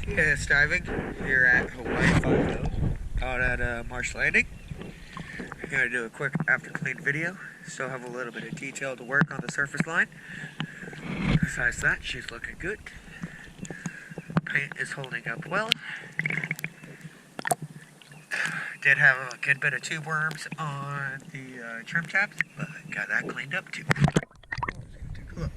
Yes, diving here at Hawaii 5 out at Marsh Landing. I'm going to do a quick after clean video. Still have a little bit of detail to work on the surface line. Besides that, she's looking good. Paint is holding up well. Did have a good bit of tube worms on the trim tabs, but got that cleaned up too. Take a look.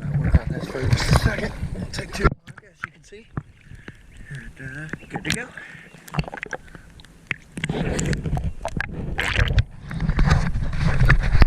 I'll work on this for just a second. Won't take too long, as you can see. And good to go.